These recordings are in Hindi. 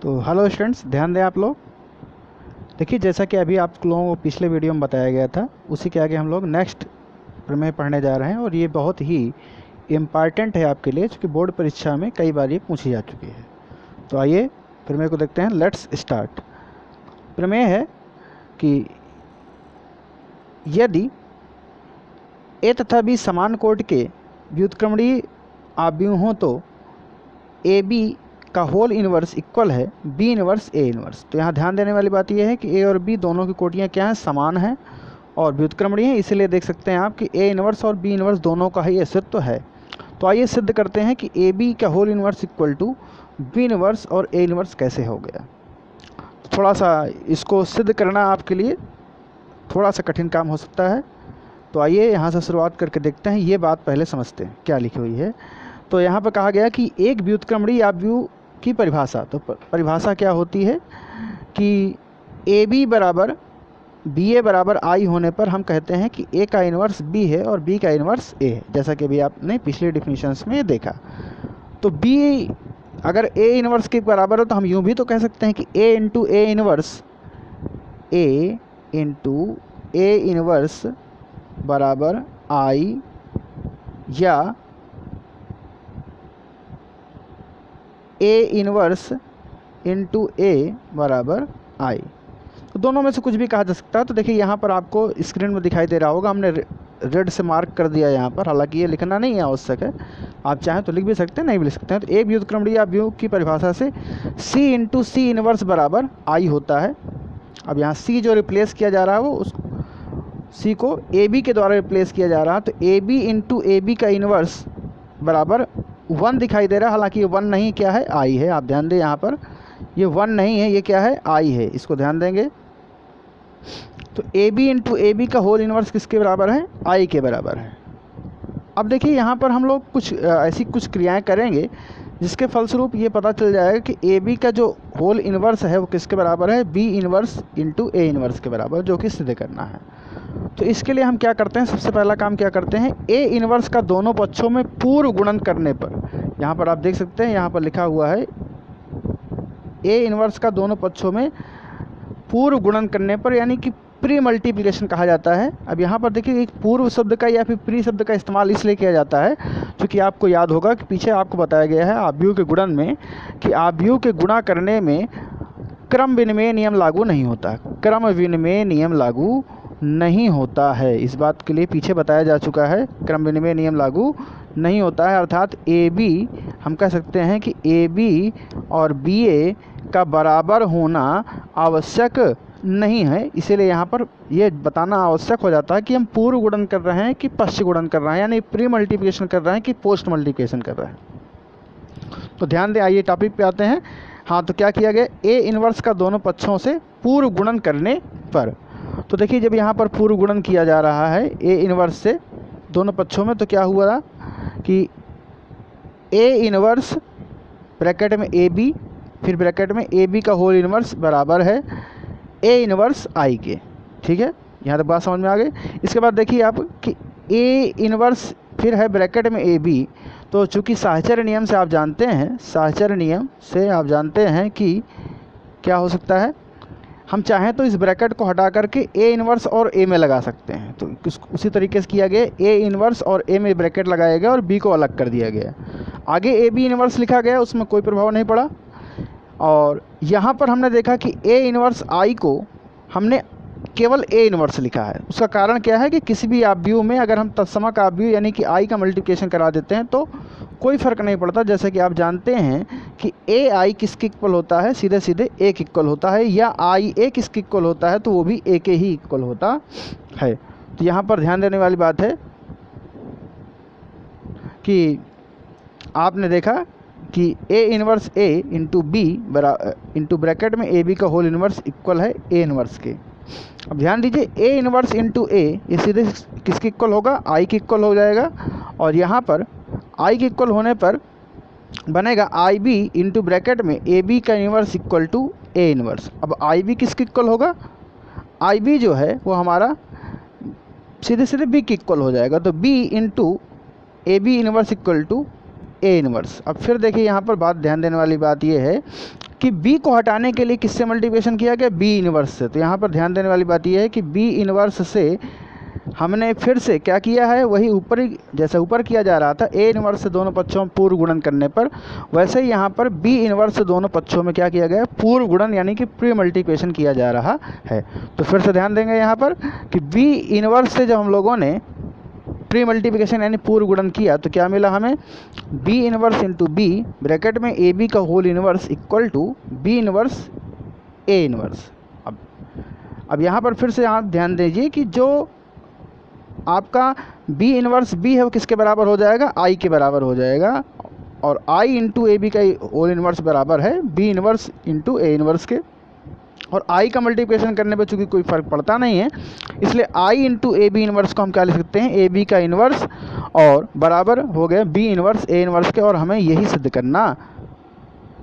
तो हेलो स्टूडेंट्स, ध्यान दें आप लोग। देखिए, जैसा कि अभी आप लोगों को पिछले वीडियो में बताया गया था, उसी के आगे हम लोग नेक्स्ट प्रमेय पढ़ने जा रहे हैं और ये बहुत ही इम्पॉर्टेंट है आपके लिए, क्योंकि बोर्ड परीक्षा में कई बार ये पूछी जा चुकी है। तो आइए प्रमेय को देखते हैं। Let's start. प्रमेय है कि यदि ए तथा बी समान कोटि के व्युत्क्रमणीय आव्यूह हों तो ए बी का होल इनवर्स इक्वल है बी इनवर्स ए इनवर्स। तो यहाँ ध्यान देने वाली बात यह है कि ए और बी दोनों की कोटियाँ क्या हैं, समान हैं और व्युत्क्रमणीय हैं। इसलिए देख सकते हैं आप कि ए इनवर्स और बी इनवर्स दोनों का ही अस्तित्व है। तो आइए सिद्ध करते हैं कि ए बी का whole inverse equal to B inverse और ए इनवर्स कैसे हो गया। थोड़ा सा इसको सिद्ध करना आपके लिए थोड़ा सा कठिन काम हो सकता है। तो आइए यहाँ से शुरुआत करके देखते हैं। ये बात पहले समझते हैं क्या लिखी हुई है। तो यहाँ पर कहा गया कि एक व्युत्क्रमणीय आव्यूह की परिभाषा, तो परिभाषा क्या होती है कि ए बी बराबर बी ए बराबर आई होने पर हम कहते हैं कि ए का इन्वर्स बी है और बी का इन्वर्स ए है, जैसा कि अभी आपने पिछले डिफिनीशंस में देखा। तो बी अगर ए इन्वर्स के बराबर हो तो हम यूँ भी तो कह सकते हैं कि ए इंटू ए इन्वर्स बराबर आई, या ए इनवर्स इंटू ए बराबर आई। तो दोनों में से कुछ भी कहा जा सकता है। तो देखिए यहाँ पर आपको स्क्रीन में दिखाई दे रहा होगा, हमने रेड से मार्क कर दिया यहाँ पर। हालांकि ये लिखना नहीं आवश्यक है, आप चाहें तो लिख भी सकते हैं, नहीं भी लिख सकते हैं। तो एक व्युत्क्रमणीय आव्यूह की परिभाषा से सी इंटू सी इनवर्स बराबर आई होता है। अब यहाँ सी जो रिप्लेस किया जा रहा है वो उस सी को ए बी के द्वारा रिप्लेस किया जा रहा है। तो A B into A B का इनवर्स बराबर 1 दिखाई दे रहा है। हालांकि ये 1 नहीं, क्या है, आई है। आप ध्यान दें, यहाँ पर ये 1 नहीं है, ये क्या है, आई है। इसको ध्यान देंगे। तो A B into A B का होल इनवर्स किसके बराबर है, आई के बराबर है। अब देखिए यहाँ पर हम लोग कुछ ऐसी कुछ क्रियाएं करेंगे जिसके फलस्वरूप ये पता चल जाएगा कि ए बी का जो होल इनवर्स है वो किसके बराबर है, B inverse into A inverse के बराबर, जो कि सिद्ध करना है। तो इसके लिए हम क्या करते हैं, सबसे पहला काम क्या करते हैं, ए इनवर्स का दोनों पक्षों में पूर्व गुणन करने पर, यहाँ पर आप देख सकते हैं यहाँ पर लिखा हुआ है ए इनवर्स का दोनों पक्षों में पूर्व गुणन करने पर, यानी कि प्री मल्टीप्लिकेशन कहा जाता है। अब यहाँ पर देखिए एक पूर्व शब्द का या फिर प्री शब्द का इस्तेमाल इसलिए किया जाता है क्योंकि आपको याद होगा कि पीछे आपको बताया गया है आव्यूह के गुणन में कि आव्यूह के गुणा करने में क्रम विनिमय नियम लागू नहीं होता, क्रम विनिमय नियम लागू नहीं होता है। इस बात के लिए पीछे बताया जा चुका है, क्रम विनिमय नियम लागू नहीं होता है। अर्थात ए बी, हम कह सकते हैं कि ए बी और बी ए का बराबर होना आवश्यक नहीं है। इसीलिए यहाँ पर यह बताना आवश्यक हो जाता है कि हम पूर्व गुणन कर रहे हैं कि पश्च गुणन कर रहे हैं, यानी प्री मल्टीप्लिकेशन कर रहे हैं कि पोस्ट मल्टीप्लिकेशन कर रहे हैं। तो ध्यान दें, आइए टॉपिक पे आते हैं। हाँ, तो क्या किया गया, ए इनवर्स का दोनों पक्षों से पूर्व गुणन करने पर। तो देखिए जब यहाँ पर पूर्व गुणन किया जा रहा है ए इनवर्स से दोनों पक्षों में, तो क्या हुआ कि ए इनवर्स ब्रैकेट में ए बी, फिर ब्रैकेट में ए बी का होल इनवर्स बराबर है ए इनवर्स आई के। ठीक है, यहाँ तक बात समझ में आ गई। इसके बाद देखिए आप कि ए इनवर्स फिर है ब्रैकेट में ए बी। तो चूँकि साहचर्य नियम से आप जानते हैं, साहचर्य नियम से आप जानते हैं कि क्या हो सकता है, हम चाहें तो इस ब्रैकेट को हटा करके ए इनवर्स और ए में लगा सकते हैं। तो उसी तरीके से किया गया, ए इनवर्स और ए में ब्रैकेट लगाया गया और बी को अलग कर दिया गया। आगे ए बी इनवर्स लिखा गया, उसमें कोई प्रभाव नहीं पड़ा। और यहाँ पर हमने देखा कि ए इनवर्स आई को हमने केवल ए इनवर्स लिखा है। उसका कारण क्या है कि किसी भी आव्यूह में अगर हम तत्समक आव्यूह यानी कि आई का मल्टीप्लिकेशन करा देते हैं तो कोई फ़र्क नहीं पड़ता। जैसे कि आप जानते हैं कि ए आई किसके इक्वल होता है, सीधे सीधे ए के इक्वल होता है, या आई ए किसके इक्वल होता है, तो वो भी ए के ही इक्वल होता है। तो यहाँ पर ध्यान देने वाली बात है कि आपने देखा कि A inverse A into B into bracket में ए बी का होल इनवर्स इक्वल है ए इनवर्स के। अब ध्यान दीजिए, ए इनवर्स इंटू ए ये सीधे किसके इक्वल होगा, आई के इक्वल हो जाएगा। और यहाँ पर आई के इक्वल होने पर बनेगा आई बी इंटू ब्रैकेट में ए बी का inverse equal to A inverse. अब आई बी किसके इक्वल होगा, आई बी जो है वो हमारा सीधे सीधे बी के इक्वल हो जाएगा। तो B into A B inverse equal to A inverse. अब फिर देखिए यहाँ पर बात ध्यान देने वाली बात ये है कि बी को हटाने के लिए किससे मल्टीप्लिकेशन किया गया, बी इनवर्स से। तो यहाँ पर ध्यान देने वाली बात ये है कि बी इनवर्स से हमने फिर से क्या किया है, वही ऊपर ही जैसे ऊपर किया जा रहा था ए इनवर्स से दोनों पक्षों में पूर्व गुणन करने पर, वैसे ही यहाँ पर बी इनवर्स से दोनों पक्षों में क्या किया गया, पूर्व गुणन यानी कि प्री मल्टीप्लिकेशन किया जा रहा है। तो फिर से ध्यान देंगे यहाँ पर कि बी इनवर्स से जब हम लोगों ने प्री मल्टीप्लिकेशन यानी पूर्व गुणन किया तो क्या मिला हमें, B inverse into B bracket में ए बी का whole inverse equal to B inverse A inverse. अब यहाँ पर फिर से आप ध्यान दीजिए कि जो आपका बी इनवर्स बी है वो किसके बराबर हो जाएगा, आई के बराबर हो जाएगा, और आई इंटू ए बी का होल इनवर्स बराबर है B inverse into A inverse के। और आई का मल्टीप्लिकेशन करने पे चूँकि कोई फ़र्क पड़ता नहीं है, इसलिए आई इंटू ए बी इनवर्स को हम क्या लिख सकते हैं, ए बी का इनवर्स और बराबर हो गया बी इनवर्स ए इनवर्स के। और हमें यही सिद्ध करना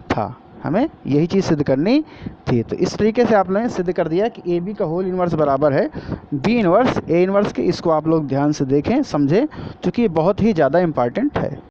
था, हमें यही चीज़ सिद्ध करनी थी। तो इस तरीके से आप लोगों ने सिद्ध कर दिया कि ए बी का होल इनवर्स बराबर है बी इनवर्स ए इनवर्स के। इसको आप लोग ध्यान से देखें, समझें, क्योंकि ये बहुत ही ज़्यादा इम्पॉर्टेंट है।